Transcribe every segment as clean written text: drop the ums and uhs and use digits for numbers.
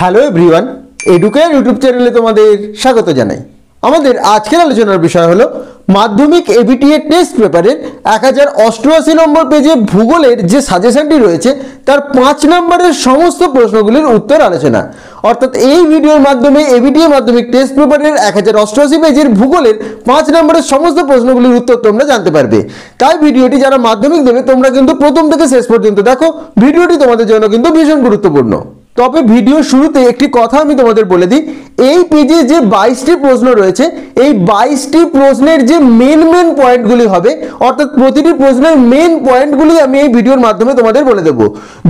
Hello everyone, educare YouTube চ্যানেলে তোমাদের স্বাগত জানাই। আমাদের আজকের আলোচনার বিষয় হলো মাধ্যমিক এবিটিএ টেস্ট পেপারের 1088 নম্বর পেজে ভূগোলের যে সাজেশনটি রয়েছে তার 5 নম্বরের সমস্ত প্রশ্নগুলির উত্তর আলোচনা। অর্থাৎ এই ভিডিওর মাধ্যমে এবিটিএ মাধ্যমিক টেস্ট পেপারের 1088 পেজের ভূগোলের 5 নম্বরের সমস্ত প্রশ্নগুলির উত্তর তোমরা জানতে পারবে। তাই ভিডিওটি যারা মাধ্যমিক দেবে তোমরা কিন্তু প্রথম থেকে শেষ পর্যন্ত দেখো, ভিডিওটি তোমাদের জন্য কিন্তু ভীষণ গুরুত্বপূর্ণ। তবে ভিডিও শুরুতে একটি কথা আমি তোমাদের বলে দিই, এই পেজে যে 22টি প্রশ্ন রয়েছে এই 22টি প্রশ্নের যে মেন পয়েন্টগুলি হবে, অর্থাৎ প্রতিটি প্রশ্নের মেন পয়েন্টগুলি আমি এই ভিডিওর মাধ্যমে তোমাদের বলে দেবো।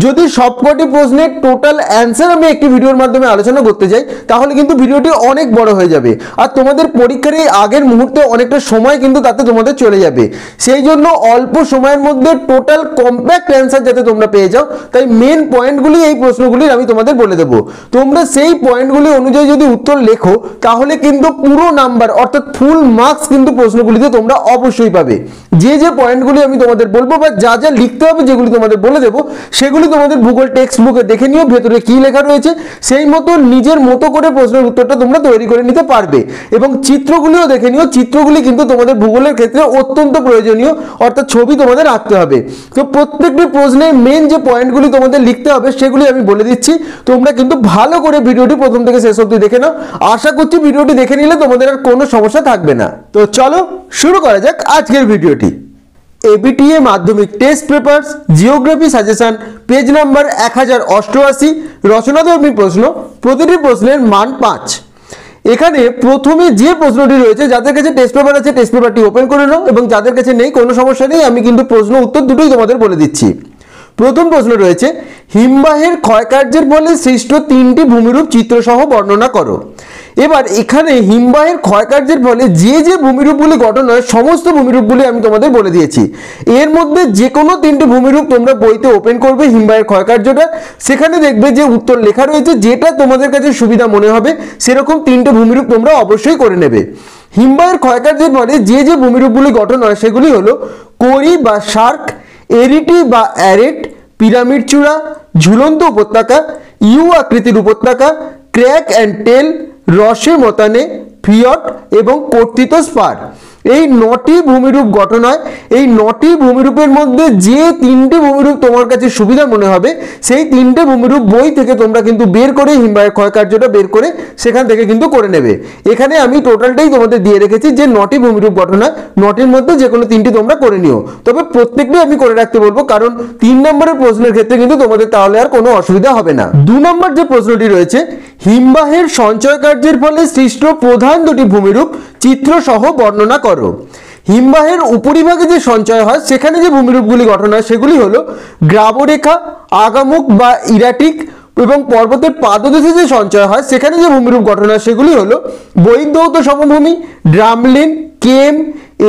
যদি সবকটি প্রশ্নের টোটাল অ্যান্সার আমি একটি ভিডিওর মাধ্যমে আলোচনা করতে যাই তাহলে কিন্তু ভিডিওটি অনেক বড় হয়ে যাবে, আর তোমাদের পরীক্ষার এই আগের মুহূর্তে অনেকটা সময় কিন্তু তাতে তোমাদের চলে যাবে। সেই জন্য অল্প সময়ের মধ্যে টোটাল কম্প্যাক্ট অ্যান্সার যাতে তোমরা পেয়ে যাও, তাই মেন পয়েন্টগুলি এই প্রশ্নগুলির আমি তোমাদের বলে দেবো। তোমরা সেই পয়েন্টগুলি অনুযায়ী যদি উত্তর লেখো তাহলে কিন্তু পুরো নাম্বার অর্থাৎ ফুল মার্কস কিন্তু প্রশ্নগুলিতে তোমরা অবশ্যই পাবে। যে যে পয়েন্টগুলি আমি তোমাদের বলবো বা যা যা লিখতে হবে যেগুলি তোমাদের বলে দেবো সেগুলি তোমাদের ভূগোল টেক্সট বুকে দেখে নিও, ভেতরে কি লেখা রয়েছে সেই মতো নিজের মতো করে প্রশ্নের উত্তরটা তোমরা তৈরি করে নিতে পারবে। এবং চিত্রগুলিও দেখে নিও, চিত্রগুলি কিন্তু তোমাদের ভূগোলের ক্ষেত্রে অত্যন্ত প্রয়োজনীয়, অর্থাৎ ছবি তোমাদের আঁকতে হবে। তো প্রত্যেকটি প্রশ্নের মেন যে পয়েন্টগুলি তোমাদের লিখতে হবে সেগুলি আমি বলে দিচ্ছি, তোমরা কিন্তু ভালো করে ভিডিওটি প্রথম থেকে শেষ অবধি দেখে নাও। আশা করছি ভিডিওটি দেখে নিলে তোমাদের আর কোনো সমস্যা থাকবে না। তো চলো শুরু করা যাক আজকের ভিডিওটি। এবিটিএ মাধ্যমিক test paper geography suggestion page number 1088, রচনাধর্মী প্রশ্ন, প্রতিটি প্রশ্নের মান 5। এখানে প্রথমে যে প্রশ্নটি রয়েছে, যাদের কাছে টেস্ট পেপার আছে টেস্ট পেপারটি ওপেন করে নাও, এবং যাদের কাছে নেই কোনো সমস্যা নেই, আমি কিন্তু প্রশ্ন উত্তর দুটোই তোমাদের বলে দিচ্ছি। প্রথম প্রশ্ন রয়েছে, হিমবাহের ক্ষয়কার্যের ফলে সৃষ্ট 3টি ভূমিরূপ চিত্রসহ বর্ণনা করো। এবার এখানে হিমবাহের ক্ষয়কার্যের ফলে যে যে ভূমিরূপগুলি গঠন হয় সমস্ত ভূমিরূপগুলি আমি তোমাদের বলে দিয়েছি। এর মধ্যে যে কোনো 3টি ভূমিরূপ তোমরা বইতে ওপেন করবে হিমবাহের ক্ষয়কার্যটা, সেখানে দেখবে যে উত্তর লেখা রয়েছে, যেটা তোমাদের কাছে সুবিধা মনে হবে সেরকম 3টে ভূমিরূপ তোমরা অবশ্যই করে নেবে। হিমবাহের ক্ষয়কার্যের ফলে যে যে ভূমিরূপগুলি গঠন হয় সেগুলি হলো কোরি বা শার্ক, এরিটি বা অ্যারেট, পিরামিড চূড়া, ঝুলন্ত উপত্যকা, ইউ আকৃতির উপত্যকা, ক্র্যাক অ্যান্ড টেল, রসে মতানে, ফিয়ট এবং কর্তিত স্পার। এই 9টি ভূমিরূপ গঠন হয়। এই 9টি ভূমিরূপের মধ্যে যে 3টে ভূমিরূপ তোমার কাছে সুবিধা মনে হবে সেই 3টে ভূমিরূপ বই থেকে তোমরা কিন্তু বের করে হিমবাহের ক্ষয়কার্যটা বের করে সেখান থেকে কিন্তু করে নেবে। এখানে আমি টোটালটাই তোমাদের দিয়ে রেখেছি যে 9টি ভূমিরূপ গঠন হয়, 9টির মধ্যে যে কোনো 3টি তোমরা করে নিও। তবে প্রত্যেকটাই আমি করে রাখতে বলবো, কারণ 3 নম্বরের প্রশ্নের ক্ষেত্রে কিন্তু তোমাদের তাহলে আর কোনো অসুবিধা হবে না। 2 নম্বর যে প্রশ্নটি রয়েছে, হিমবাহের সঞ্চয় কার্যের ফলে সৃষ্ট প্রধান 2টি ভূমিরূপ চিত্রসহ বর্ণনা করো। হিমবাহের উপরিভাগে যে সঞ্চয় হয় সেখানে যে ভূমিরূপগুলি গঠন হয় সেগুলি হলো গ্রাবরেখা, আগামুখ বা ইরাটিক, এবং পর্বতের পাদদেশে যে সঞ্চয় হয় সেখানে যে ভূমিরূপ গঠন হয় সেগুলি হলো বহির্ধৌত সমভূমি, ড্রামলিন, কেম,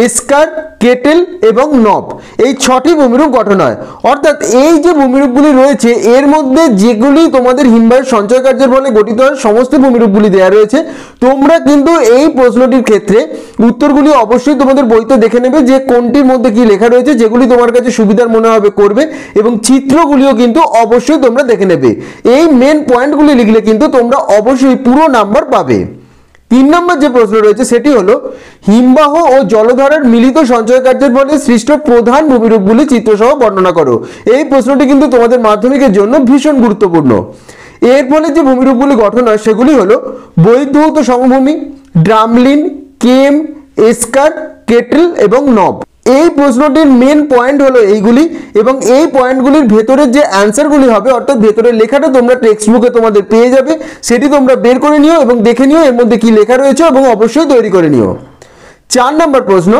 এস্কার, কেটেল এবং নব। এই 6টি ভূমিরূপ গঠন হয়। অর্থাৎ এই যে ভূমিরূপগুলি রয়েছে এর মধ্যে যেগুলি তোমাদের হিমবাহের সঞ্চয় কার্যের ফলে গঠিত হয় সমস্ত ভূমিরূপগুলি দেওয়া রয়েছে। তোমরা কিন্তু এই প্রশ্নটির ক্ষেত্রে উত্তরগুলি অবশ্যই তোমাদের বইতে দেখে নেবে যে কোনটির মধ্যে কি লেখা রয়েছে, যেগুলি তোমার কাছে সুবিধার মনে হবে করবে, এবং চিত্রগুলিও কিন্তু অবশ্যই তোমরা দেখে নেবে। এই মেন পয়েন্টগুলি লিখলে কিন্তু তোমরা অবশ্যই পুরো নাম্বার পাবে। 3 নম্বর যে প্রশ্ন রয়েছে সেটি হলো হিমবাহ ও জলধারার মিলিত সঞ্চয় কার্যের ফলে সৃষ্ট প্রধান ভূমিরূপগুলি চিত্রসহ বর্ণনা করো। এই প্রশ্নটি কিন্তু তোমাদের মাধ্যমিকের জন্য ভীষণ গুরুত্বপূর্ণ। এর ফলে যে ভূমিরূপগুলি গঠন হয় সেগুলি হলো বহির্ধৌত সমভূমি, ড্রামলিন, কেম, এস্কার, কেটেল এবং নব। এই প্রশ্নটির মেন পয়েন্ট হলো এইগুলি, এবং এই পয়েন্টগুলির ভেতরের যে অ্যান্সারগুলি হবে অর্থাৎ ভেতরের লেখাটা তোমরা টেক্সট বুকে তোমাদের পেয়ে যাবে, সেটি তোমরা বের করে নিও এবং দেখে নিও এর মধ্যে কি লেখা রয়েছে এবং অবশ্যই তৈরি করে নিও। 4 নম্বর প্রশ্ন,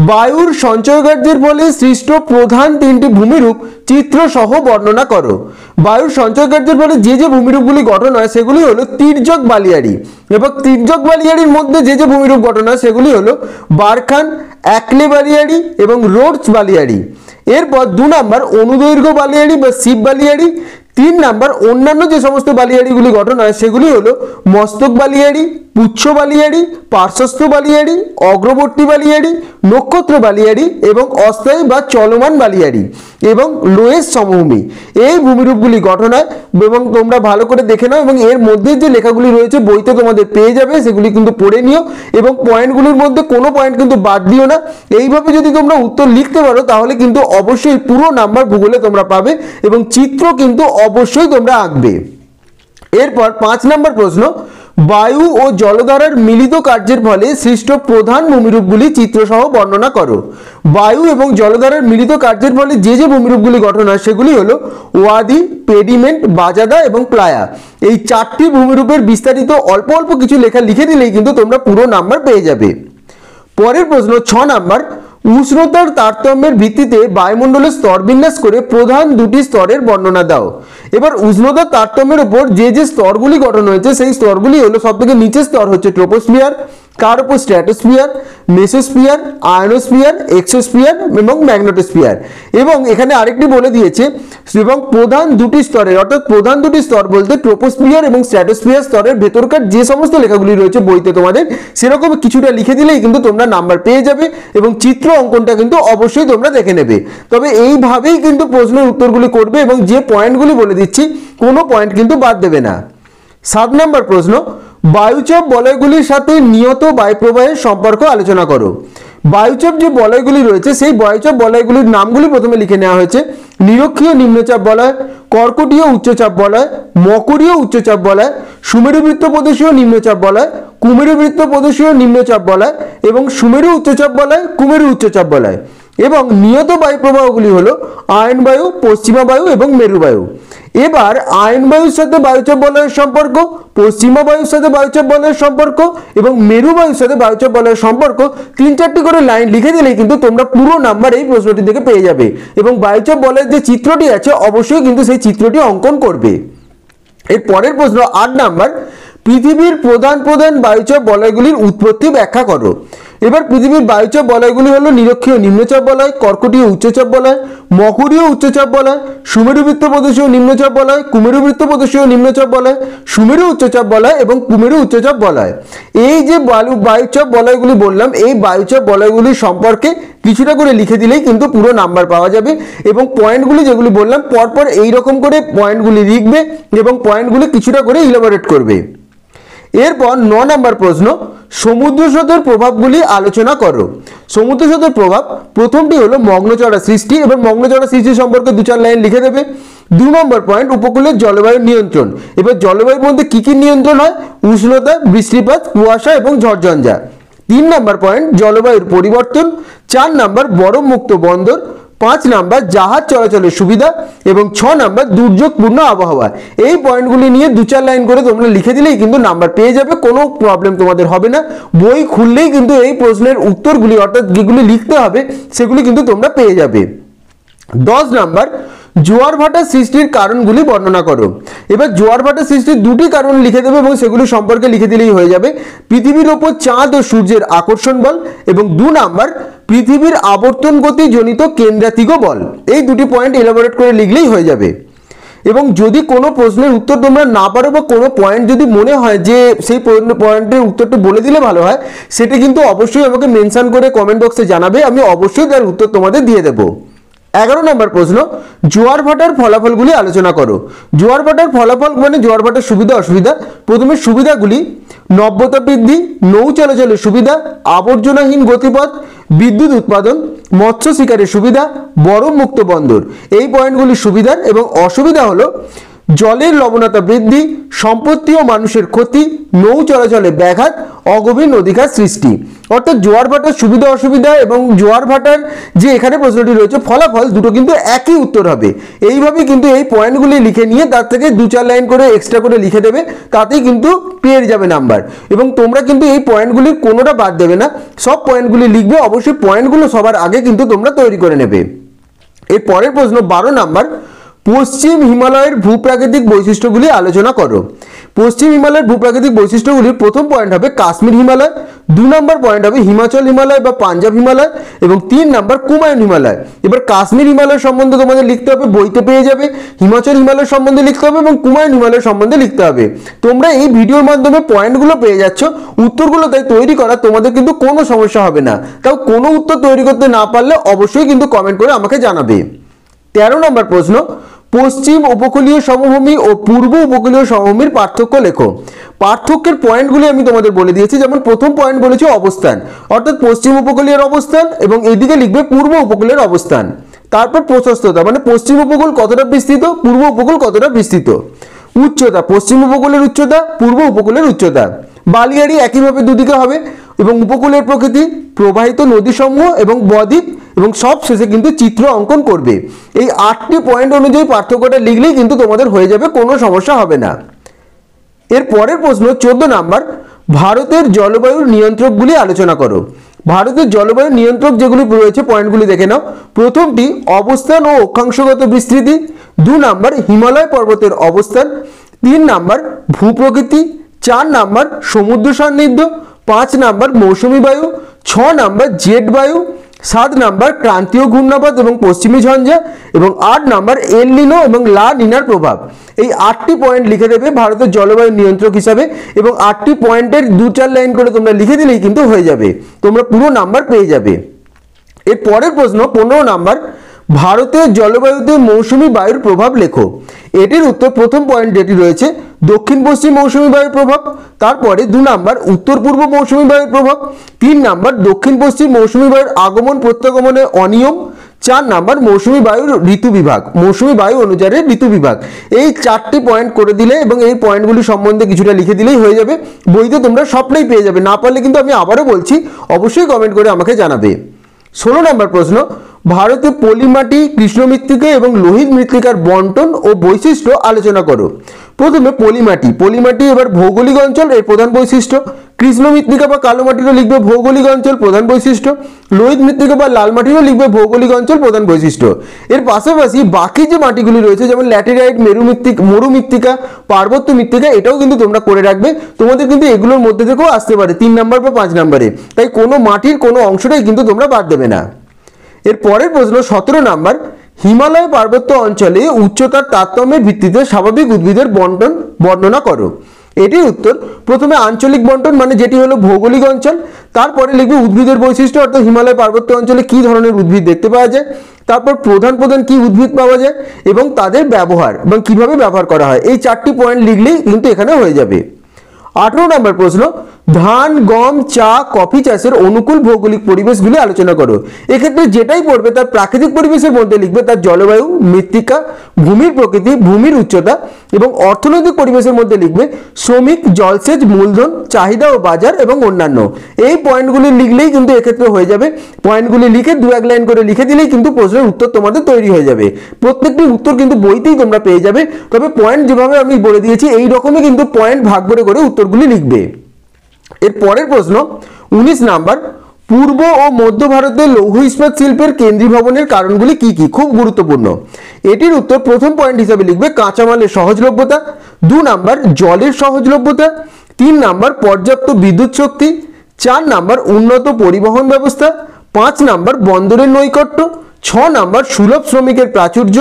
বায়ুর সঞ্চয় কার্যের ফলে সৃষ্ট প্রধান 3টি ভূমিরূপ চিত্রসহ বর্ণনা করো। বায়ুর সঞ্চয় কার্যের ফলে যে যে ভূমিরূপগুলি গঠন হয় সেগুলি হলো তির্যক বালিয়াড়ি, এবং তির্যক বালিয়াড়ির মধ্যে যে যে ভূমিরূপ গঠন হয় সেগুলি হলো বারখান, অ্যাকলে বালিয়াড়ি এবং রোডস বালিয়াড়ি। এরপর 2 নম্বর অনুদৈর্ঘ্য বালিয়াড়ি বা শিব বালিয়াড়ি। 3 নম্বর অন্যান্য যে সমস্ত বালিয়াড়িগুলি গঠন হয় সেগুলি হলো মস্তক বালিয়াড়ি, পুচ্ছ বালিয়াড়ি, পার্শ্বস্থ বালিয়াড়ি, অগ্রবর্তী বালিয়াড়ি, নক্ষত্র বালিয়াড়ি এবং অস্থায়ী বা চলমান বালিয়াড়ি এবং লোয়েস সমভূমি। এই ভূমিরূপগুলি গঠন হয় এবং তোমরা ভালো করে দেখে নাও এবং এর মধ্যে যে লেখাগুলি রয়েছে বইতে তোমাদের পেয়ে যাবে, সেগুলি কিন্তু পড়ে নিও এবং পয়েন্টগুলির মধ্যে কোনো পয়েন্ট কিন্তু বাদ দিও না। এইভাবে যদি তোমরা উত্তর লিখতে পারো তাহলে কিন্তু অবশ্যই পুরো নাম্বার ভূগোলে তোমরা পাবে এবং চিত্র কিন্তু অবশ্যই তোমরা আঁকবে। এরপর 5 নম্বর প্রশ্ন, বায়ু ও জলধারার মিলিত কার্যের ফলে সৃষ্ট প্রধান ভূমিরূপগুলি চিত্রসহ বর্ণনা করো। বায়ু এবং জলধারার মিলিত কার্যের ফলে যে যে ভূমিরূপগুলি গঠন হয় সেগুলি হলো ওয়াদি, পেডিমেন্ট, বাজাদা এবং প্লায়া। এই 4টি ভূমিরূপের বিস্তারিত অল্প অল্প কিছু লেখা লিখে দিলেই কিন্তু তোমরা পুরো নাম্বার পেয়ে যাবে। পরের প্রশ্ন 6 নাম্বার, উষ্ণতার তারতম্যের ভিত্তিতে বায়ুমণ্ডলের স্তর বিন্যাস করে প্রধান দুটি স্তরের বর্ণনা দাও। এবার উষ্ণতার তারতম্যের উপর যে যে স্তরগুলি গঠন হয়েছে সেই স্তরগুলি হলো, সব থেকে নিচের স্তর হচ্ছে ট্রোপোস্ফিয়ার, তার উপর স্ট্র্যাটোস্ফিয়ার, মেসোস্ফিয়ার, আয়নোস্ফিয়ার, এক্সোস্ফিয়ার এবং ম্যাগনেটোস্ফিয়ার। এবং এখানে আরেকটি বলে দিয়েছে এবং প্রধান দুটি স্তরের, অর্থাৎ প্রধান দুটি স্তর বলতে ট্রোপোস্ফিয়ার এবং স্ট্র্যাটোস্ফিয়ার স্তরের ভেতরকার যে সমস্ত লেখাগুলি রয়েছে বইতে তোমাদের সেরকম কিছুটা লিখে দিলেই কিন্তু তোমরা নাম্বার পেয়ে যাবে এবং চিত্র অঙ্কনটা কিন্তু অবশ্যই তোমরা দেখে নেবে। তবে এইভাবেই কিন্তু প্রশ্নের উত্তরগুলি করবে এবং যে পয়েন্টগুলি বলে দিচ্ছি কোনো পয়েন্ট কিন্তু বাদ দেবে না। 7 নম্বর প্রশ্ন, বায়ুচাপ বলয়গুলির সাথে নিয়ত বায়ুপ্রবাহের সম্পর্ক আলোচনা করো। বায়ুচাপ যে বলয়গুলি রয়েছে সেই বায়ুচাপ বলয়গুলির নামগুলি প্রথমে লিখে নেওয়া হয়েছে। নিরক্ষীয় নিম্নচাপ বলয়, কর্কটীয় উচ্চচাপ বলয়, মকরীয় উচ্চচাপ বলয়, সুমেরুবৃত্ত প্রদেশীয় নিম্নচাপ বলয়, কুমেরুবৃত্ত প্রদেশীয় নিম্নচাপ বলয় এবং সুমেরু উচ্চচাপ বলয়, কুমেরু উচ্চচাপ বলয়। এবং নিয়ত বায়ু প্রবাহগুলি হলো আয়ন বায়ু, পশ্চিমা বায়ু এবং মেরু বায়ু। এবার আয়ন বায়ুর সাথে বায়ুচাপ বলয়ের সম্পর্ক, পশ্চিমা বায়ুর সাথে বায়ুচাপ বলয়ের সম্পর্ক এবং মেরু বায়ুর সাথে বায়ুচাপ বলয়ের সম্পর্ক 3-4টি করে লাইন লিখে দিলেই কিন্তু তোমরা পুরো নাম্বার এই প্রশ্নটি থেকে পেয়ে যাবে এবং বায়ুচাপ বলয়ের যে চিত্রটি আছে অবশ্যই কিন্তু সেই চিত্রটি অঙ্কন করবে। এর পরের প্রশ্ন 8 নাম্বার, পৃথিবীর প্রধান প্রধান বায়ুচাপ বলয়গুলির উৎপত্তি ব্যাখ্যা করো। এবার পৃথিবীর বায়ুচাপ বলয়গুলি হলো নিরক্ষীয় নিম্নচাপ বলয়, কর্কটীয় উচ্চচাপ বলয়, মকরীয় উচ্চচাপ বলয়, সুমেরুবৃত্ত প্রদেশীয় নিম্নচাপ বলয়, কুমেরুবৃত্ত প্রদেশীয় নিম্নচাপ বলয়, সুমেরু উচ্চচাপ বলয় এবং কুমেরু উচ্চচাপ বলয়। এই যে বায়ুচাপ বলয়গুলি বললাম, এই বায়ুচাপ বলয়গুলি সম্পর্কে কিছুটা করে লিখে দিলেই কিন্তু পুরো নাম্বার পাওয়া যাবে এবং পয়েন্টগুলি যেগুলি বললাম পরপর এইরকম করে পয়েন্টগুলি লিখবে এবং পয়েন্টগুলি কিছুটা করে ইলাবোরেট করবে। এরপর 9 নম্বর প্রশ্ন, সমুদ্র স্রোতের প্রভাবগুলি আলোচনা করো। সমুদ্র স্রোতের প্রভাব প্রথমটি হলো মগ্নচড়া সৃষ্টি, এবার মগ্নচড়া সৃষ্টি সম্পর্কে 2-4 লাইন লিখে দেবে। 2 নম্বর পয়েন্ট, উপকূলের জলবায়ুর নিয়ন্ত্রণ। এবার জলবায়ুর মধ্যে কি কি নিয়ন্ত্রণ হয়? উষ্ণতা, বৃষ্টিপাত, কুয়াশা এবং ঝড়ঝঞ্ঝা। 3 নম্বর পয়েন্ট, জলবায়ুর পরিবর্তন। 4 নম্বর, বরফ মুক্ত বন্দর। 5 নাম্বার, জাহাজ চলাচলের সুবিধা এবং 6 নাম্বার, দুর্যোগপূর্ণ আবহাওয়া। এই পয়েন্টগুলি নিয়ে 2-4 লাইন করে তোমরা লিখে দিলেই কিন্তু নাম্বার পেয়ে যাবে, কোনো প্রবলেম তোমাদের হবে না। বই খুললেই কিন্তু এই প্রশ্নের উত্তরগুলি অর্থাৎ যেগুলি লিখতে হবে সেগুলি কিন্তু তোমরা পেয়ে যাবে। 10 নাম্বার, জোয়ার ভাটা সৃষ্টির কারণগুলি বর্ণনা করো। এবার জোয়ার ভাটা সৃষ্টির 2টি কারণ লিখে দেবে এবং সেগুলি সম্পর্কে লিখে দিলেই হয়ে যাবে। পৃথিবীর ওপর চাঁদ ও সূর্যের আকর্ষণ বল এবং 2 নাম্বার, পৃথিবীর আবর্তন গতি জনিত কেন্দ্রাতিগ বল। এই 2টি পয়েন্ট এলাবোরেট করে লিখলেই হয়ে যাবে। এবং যদি কোনো প্রশ্নের উত্তর তোমরা না পারো বা কোনো পয়েন্ট যদি মনে হয় যে সেই পয়েন্টের উত্তরটা বলে দিলে ভালো হয়, সেটা কিন্তু অবশ্যই আমাকে মেনশন করে কমেন্ট বক্সে জানাবে, আমি অবশ্যই তার উত্তর তোমাদের দিয়ে দেবো। 11 নম্বর প্রশ্ন, জোয়ার ভাটার ফলাফলগুলি আলোচনা করো। জোয়ার ভাটার ফলাফল মানে জোয়ার ভাটার সুবিধা অসুবিধা। প্রথমে সুবিধাগুলি, নব্যতা বৃদ্ধি, নৌ চলাচলের সুবিধা, আবর্জনাহীন গতিপথ, বিদ্যুৎ উৎপাদন, মৎস্য শিকারের সুবিধা, বরফ মুক্ত বন্দর। এই পয়েন্টগুলি সুবিধার এবং অসুবিধা হলো জলের লবণতা বৃদ্ধি, সম্পত্তি ও মানুষের ক্ষতি, নৌ চলাচলে ব্যাঘাত, অগভীর নদীঘাট সৃষ্টি। অর্থাৎ জোয়ার ভাটার সুবিধা অসুবিধা এবং জোয়ার ভাটার যে এখানে প্রশ্নটি রয়েছে ফলাফল, দুটো কিন্তু একই উত্তর হবে। এইভাবেই কিন্তু এই পয়েন্টগুলি লিখে নিয়ে তার থেকে 2-4 লাইন করে এক্সট্রা করে লিখে দেবে, তাতেই কিন্তু পেয়ে যাবে নাম্বার। এবং তোমরা কিন্তু এই পয়েন্টগুলির কোনোটা বাদ দেবে না, সব পয়েন্টগুলি লিখবে। অবশ্যই পয়েন্টগুলো সবার আগে কিন্তু তোমরা তৈরি করে নেবে। এর পরের প্রশ্ন 12 নাম্বার, পশ্চিম হিমালয়ের ভূপ্রাকৃতিক বৈশিষ্ট্যগুলি আলোচনা করো। পশ্চিম হিমালয়ের ভূপ্রাকৃতিক বৈশিষ্ট্যগুলির প্রথম পয়েন্ট হবে কাশ্মীর হিমালয়, 2 নম্বর পয়েন্ট হবে হিমাচল হিমালয় বা পাঞ্জাব হিমালয় এবং 3 নম্বর কুমায়ুন হিমালয়। এবার কাশ্মীর হিমালয় সম্বন্ধে তোমাদের লিখতে হবে, বইতে পেয়ে যাবে। হিমাচল হিমালয় সম্বন্ধে লিখতে হবে এবং কুমায়ুন হিমালয় সম্বন্ধে লিখতে হবে। তোমরা এই ভিডিওর মাধ্যমে পয়েন্টগুলো পেয়ে যাচ্ছ, উত্তরগুলো তাই তৈরি করা তোমাদের কিন্তু কোনো সমস্যা হবে না। তাও কোনো উত্তর তৈরি করতে না পারলে অবশ্যই কিন্তু কমেন্ট করে আমাকে জানাবে। 13 নম্বর প্রশ্ন, পশ্চিম উপকূলীয় সমভূমি ও পূর্ব উপকূলীয় সমভূমির পার্থক্য লেখো। পার্থক্যের পয়েন্টগুলি আমি তোমাদের বলে দিয়েছি। যেমন প্রথম পয়েন্ট বলেছি অবস্থান, অর্থাৎ পশ্চিম উপকূলীয় অবস্থান, এবং এদিকে লিখবে পূর্ব উপকূলের অবস্থান। তারপর প্রশস্ততা, মানে পশ্চিম উপকূল কতটা বিস্তৃত, পূর্ব উপকূল কতটা বিস্তৃত। উচ্চতা, পশ্চিম উপকূলের উচ্চতা, পূর্ব উপকূলের উচ্চতা। বালিয়াড়ি একইভাবে দুদিকে হবে, এবং উপকূলের প্রকৃতি, প্রবাহিত নদীসমূহ এবং বদ্বীপ, এবং সব শেষে কিন্তু চিত্র অঙ্কন করবে। এই 8টি পয়েন্ট অনুযায়ী পার্থক্যটা লিখলেই কিন্তু তোমাদের হয়ে যাবে, কোনো সমস্যা হবে না। এর পরের প্রশ্ন 14 নাম্বার, ভারতের জলবায়ুর নিয়ন্ত্রকগুলি আলোচনা করো। ভারতের জলবায়ু নিয়ন্ত্রক যেগুলি রয়েছে পয়েন্টগুলি দেখে নাও। প্রথমটি অবস্থান ও অক্ষাংশগত বিস্তৃতি, 2 নাম্বার হিমালয় পর্বতের অবস্থান, 3 নাম্বার ভূপ্রকৃতি, 4 নাম্বার সমুদ্র সান্নিধ্য, 5 নাম্বার মৌসুমী বায়ু, 6 নাম্বার জেট বায়ু, 7 নাম্বার ক্রান্তীয় ঘূর্ণাবাত এবং পশ্চিমী ঝঞ্ঝা, এবং 8 নাম্বার এল নিনো এবং লা নিনার প্রভাব। এই 8টি পয়েন্ট লিখে দেবে ভারতের জলবায়ু নিয়ন্ত্রক হিসাবে, এবং 8টি পয়েন্টের 2-4 লাইন করে তোমরা লিখে দিলেই কিন্তু হয়ে যাবে, তোমরা পুরো নাম্বার পেয়ে যাবে। এর পরের প্রশ্ন 15 নাম্বার, ভারতের জলবায়ুতে মৌসুমী বায়ুর প্রভাব লেখো। এটির উত্তর প্রথম পয়েন্ট যেটি রয়েছে দক্ষিণ পশ্চিম মৌসুমী বায়ুর প্রভাব, তারপরে 2 নাম্বার উত্তর পূর্ব মৌসুমী বায়ুর প্রভাব, 3 নাম্বার দক্ষিণ পশ্চিম মৌসুমী বায়ুর আগমন প্রত্যাগমনে অনিয়ম, 4 নাম্বার মৌসুমী বায়ুর ঋতু বিভাগ, মৌসুমী বায়ু অনুযায়ী ঋতু বিভাগ। এই 4টি পয়েন্ট করে দিলে এবং এই পয়েন্টগুলি সম্বন্ধে কিছুটা লিখে দিলেই হয়ে যাবে। বইতে তোমরা সবটাই পেয়ে যাবে, না পারলে কিন্তু আমি আবারও বলছি, অবশ্যই কমেন্ট করে আমাকে জানাবে। 16 নম্বর প্রশ্ন, ভারতে পলিমাটি, কৃষ্ণ মৃত্তিকা এবং লোহিত মৃত্তিকার বন্টন ও বৈশিষ্ট্য আলোচনা করো। প্রথমে পলিমাটি, পলিমাটি এবার ভৌগোলিক অঞ্চল এর প্রধান বৈশিষ্ট্য। কৃষ্ণ মৃত্তিকা বা কালো মাটিরও লিখবে ভৌগোলিক অঞ্চল প্রধান বৈশিষ্ট্য। লোহিত মৃত্তিকা বা লাল মাটিরও লিখবে ভৌগোলিক অঞ্চল প্রধান বৈশিষ্ট্য। এর পাশাপাশি বাকি যে মাটিগুলি রয়েছে যেমন ল্যাটেরাইট, মরু মৃত্তিকা, পার্বত্য মৃত্তিকা, এটাও কিন্তু তোমরা করে রাখবে। তোমাদের কিন্তু এগুলোর মধ্যে থেকেও আসতে পারে 3 নাম্বার বা 5 নাম্বারে, তাই কোনো মাটির কোনো অংশটাই কিন্তু তোমরা বাদ দেবে না। এর পরের প্রশ্ন 17 নাম্বার, হিমালয় পার্বত্য অঞ্চলে উচ্চতার তারতম্যের ভিত্তিতে স্বাভাবিক উদ্ভিদের বন্টন বর্ণনা করো। এটির উত্তর প্রথমে আঞ্চলিক বন্টন, মানে যেটি হলো ভৌগোলিক অঞ্চল, তারপরে লিখবে উদ্ভিদের বৈশিষ্ট্য, অর্থাৎ হিমালয় পার্বত্য অঞ্চলে কী ধরনের উদ্ভিদ দেখতে পাওয়া যায়, তারপর প্রধান প্রধান কী উদ্ভিদ পাওয়া যায় এবং তাদের ব্যবহার এবং কীভাবে ব্যবহার করা হয়। এই 4টি পয়েন্ট লিখলেই কিন্তু এখানে হয়ে যাবে। 18 নম্বর প্রশ্ন, ধান, গম, চা, কফি চাষের অনুকূল ভৌগোলিক পরিবেশগুলি আলোচনা করো। এক্ষেত্রে যেটাই পড়বে তার প্রাকৃতিক পরিবেশের মধ্যে লিখবে তার জলবায়ু, মৃত্তিকা, ভূমির প্রকৃতি, ভূমির উচ্চতা, এবং অর্থনৈতিক পরিবেশের মধ্যে লিখবে শ্রমিক, জলসেচ, মূলধন, চাহিদা ও বাজার এবং অন্যান্য। এই পয়েন্টগুলি লিখলেই কিন্তু এক্ষেত্রে হয়ে যাবে। পয়েন্টগুলি লিখে 2-1 লাইন করে লিখে দিলেই কিন্তু প্রশ্নের উত্তর তোমাদের তৈরি হয়ে যাবে। প্রত্যেকটি উত্তর কিন্তু বইতেই তোমরা পেয়ে যাবে, তবে পয়েন্ট যেভাবে আমি বলে দিয়েছি এই রকমই কিন্তু পয়েন্ট ভাগ করে করে উত্তরগুলি লিখবে। এর পরের প্রশ্ন 19 নাম্বার, পূর্ব ও মধ্য ভারতের লৌহ ইস্পাত শিল্পের কেন্দ্রীভবনের কারণগুলি কি কি? খুব গুরুত্বপূর্ণ। এটির উত্তর প্রথম পয়েন্ট হিসাবে লিখবে কাঁচামালের সহজলভ্যতা, 2 নাম্বার জলের সহজলভ্যতা, 3 নাম্বার পর্যাপ্ত বিদ্যুৎ শক্তি, 4 নাম্বার উন্নত পরিবহন ব্যবস্থা, 5 নাম্বার বন্দরের নৈকট্য, 6 নাম্বার সুলভ শ্রমিকের প্রাচুর্য,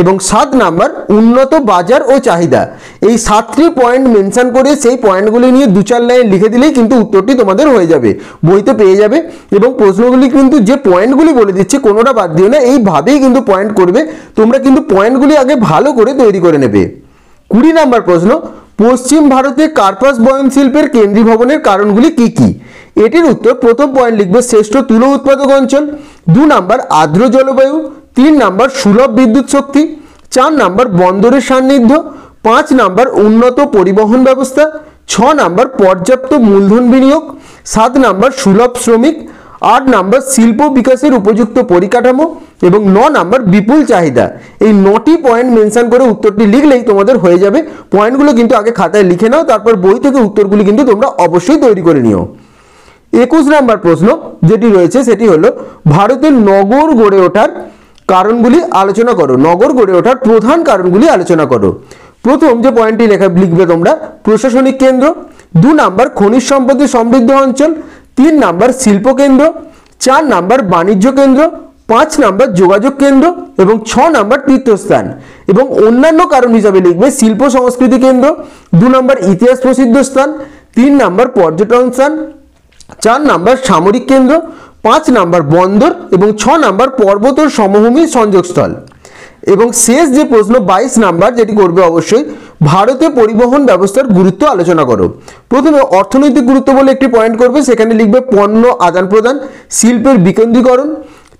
এবং 7 নাম্বার উন্নত বাজার ও চাহিদা। এই 7টি পয়েন্ট মেনশন করে সেই পয়েন্টগুলি নিয়ে 2-4 লাইন লিখে দিলেই কিন্তু উত্তরটি তোমাদের হয়ে যাবে, বইতে পেয়ে যাবে। এবং প্রশ্নগুলি কিন্তু যে পয়েন্টগুলি বলে দিচ্ছে কোনোটা বাদ দিও না, এইভাবেই কিন্তু পয়েন্ট করবে। তোমরা কিন্তু পয়েন্টগুলি আগে ভালো করে তৈরি করে নেবে। 20 নাম্বার প্রশ্ন, পশ্চিম ভারতে কার্পাস বয়ন শিল্পের কেন্দ্রীভবনের কারণগুলি কি কি? এটির উত্তর প্রথম পয়েন্ট লিখবে শ্রেষ্ঠ তুলো উৎপাদক অঞ্চল, 2 নাম্বার আর্দ্র জলবায়ু, 3 নাম্বার সুলভ বিদ্যুৎ শক্তি, 4 নাম্বার বন্দরের সান্নিধ্য, 5 নাম্বার উন্নত পরিবহন ব্যবস্থা, 6 নাম্বার পর্যাপ্ত মূলধন বিনিয়োগ, 7 নাম্বার সুলভ শ্রমিক, 8 নাম্বার শিল্প বিকাশের উপযুক্ত পরিকাঠামো, এবং 9 নাম্বার বিপুল চাহিদা। এই 9টি পয়েন্ট মেনশন করে উত্তরটি লিখলেই তোমাদের হয়ে যাবে। পয়েন্টগুলো কিন্তু আগে খাতায় লিখে নাও, তারপর বই থেকে উত্তরগুলি কিন্তু তোমরা অবশ্যই তৈরি করে নিও। 21 নাম্বার প্রশ্ন যেটি রয়েছে সেটি হলো ভারতের নগর গড়ে ওঠার কারণগুলি আলোচনা করো। নগর গড়ে ওঠার প্রধান কারণগুলি আলোচনা করো। প্রথম যে পয়েন্টটি লিখবে তোমরা প্রশাসনিক কেন্দ্র, 2 নাম্বার খনিজ সম্পদে সমৃদ্ধ অঞ্চল, 3 নাম্বার শিল্প কেন্দ্র, 4 নাম্বার বাণিজ্য কেন্দ্র, 5 নাম্বার যোগাযোগ কেন্দ্র এবং 6 নাম্বার তীর্থস্থান। এবং অন্যান্য কারণ হিসাবে লিখবে শিল্প সংস্কৃতি কেন্দ্র, 2 নাম্বার ইতিহাস প্রসিদ্ধ স্থান, 3 নাম্বার পর্যটন স্থান, 4 নাম্বার সামরিক কেন্দ্র, 5 নাম্বার বন্দর এবং 6 নাম্বার পর্বত ও সমভূমি সংযোগস্থল। এবং শেষ যে প্রশ্ন 22 নাম্বার, যেটি করবে অবশ্যই ভারতীয় পরিবহন ব্যবস্থার গুরুত্ব আলোচনা করো। প্রথমে অর্থনৈতিক গুরুত্ব বলে একটি পয়েন্ট করবে, সেখানে লিখবে পণ্য আদান প্রদান, শিল্পের বিকেন্দ্রীকরণ,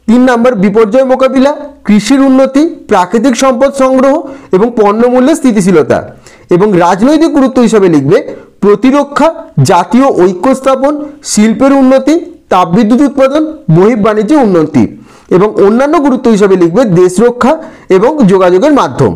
3 নাম্বার বিপর্যয় মোকাবিলা, কৃষির উন্নতি, প্রাকৃতিক সম্পদ সংগ্রহ এবং পণ্যমূল্যের স্থিতিশীলতা। এবং রাজনৈতিক গুরুত্ব হিসাবে লিখবে প্রতিরক্ষা, জাতীয় ঐক্য স্থাপন, শিল্পের উন্নতি, তাপবিদ্যুৎ উৎপাদন, বহির্বাণিজ্য উন্নতি। এবং অন্যান্য গুরুত্ব হিসাবে লিখবে দেশ রক্ষা এবং যোগাযোগের মাধ্যম।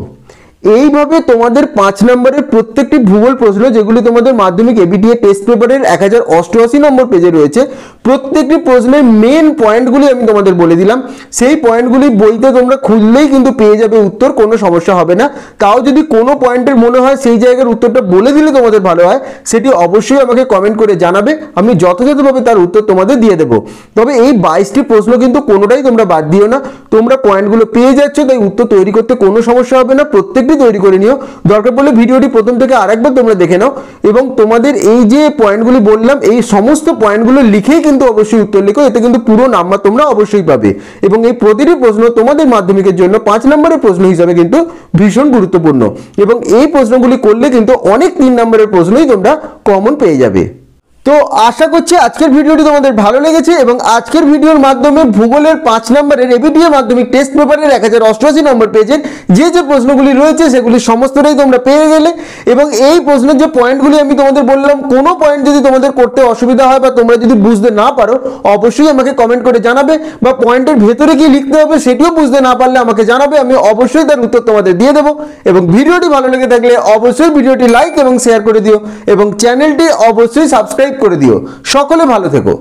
এইভাবে তোমাদের 5 নম্বরের প্রত্যেকটি ভূগোল প্রশ্ন, যেগুলি তোমাদের মাধ্যমিক এবিটিএ টেস্ট পেপারের 1088 নম্বর পেজে রয়েছে, প্রত্যেকটি প্রশ্নের মেন পয়েন্টগুলি আমি তোমাদের বলে দিলাম। সেই পয়েন্টগুলি বইতে তোমরা খুললেই কিন্তু পেয়ে যাবে উত্তর, কোনো সমস্যা হবে না। তাও যদি কোনো পয়েন্টের মনে হয় সেই জায়গার উত্তরটা বলে দিলে তোমাদের ভালো হয়, সেটি অবশ্যই আমাকে কমেন্ট করে জানাবে, আমি যথাযথভাবে তার উত্তর তোমাদের দিয়ে দেবো। তবে এই 22টি প্রশ্ন কিন্তু কোনোটাই তোমরা বাদ দিও না, তোমরা পয়েন্টগুলো পেয়ে যাচ্ছ, তাই উত্তর তৈরি করতে কোনো সমস্যা হবে না, প্রত্যেকটি তৈরি করে নিও। দরকার পড়লে ভিডিওটি প্রথম থেকে আরেকবার তোমরা দেখে নাও এবং তোমাদের এই যে পয়েন্টগুলি বললাম, এই সমস্ত পয়েন্টগুলো লিখেই কিন্তু অবশ্যই উত্তর লিখো, এতে কিন্তু পুরো নাম্বার তোমরা অবশ্যই পাবে। এবং এই প্রতিটি প্রশ্ন তোমাদের মাধ্যমিকের জন্য 5 নম্বরের প্রশ্ন হিসাবে কিন্তু ভীষণ গুরুত্বপূর্ণ এবং এই প্রশ্নগুলি করলে কিন্তু অনেক 3 নম্বরের প্রশ্নই তোমরা কমন পেয়ে যাবে। তো আশা করছি আজকের ভিডিওটি তোমাদের ভালো লেগেছে এবং আজকের ভিডিওর মাধ্যমে ভূগোলের 5 নম্বরের এবিটিএ মাধ্যমিক টেস্ট পেপারের 1088 নম্বর পেজের যে যে প্রশ্নগুলি রয়েছে সেগুলি সমস্তটাই তোমরা পেয়ে গেলে। এবং এই প্রশ্নের যে পয়েন্টগুলি আমি তোমাদের বললাম, কোনো পয়েন্ট যদি তোমাদের করতে অসুবিধা হয় বা তোমরা যদি বুঝতে না পারো, অবশ্যই আমাকে কমেন্ট করে জানাবে, বা পয়েন্টের ভেতরে কি লিখতে হবে সেটিও বুঝতে না পারলে আমাকে জানাবে, আমি অবশ্যই তার উত্তর তোমাদের দিয়ে দেবো। এবং ভিডিওটি ভালো লেগে থাকলে অবশ্যই ভিডিওটি লাইক এবং শেয়ার করে দিও এবং চ্যানেলটি অবশ্যই সাবস্ক্রাইব করে দিও। সকলে ভালো থেকো।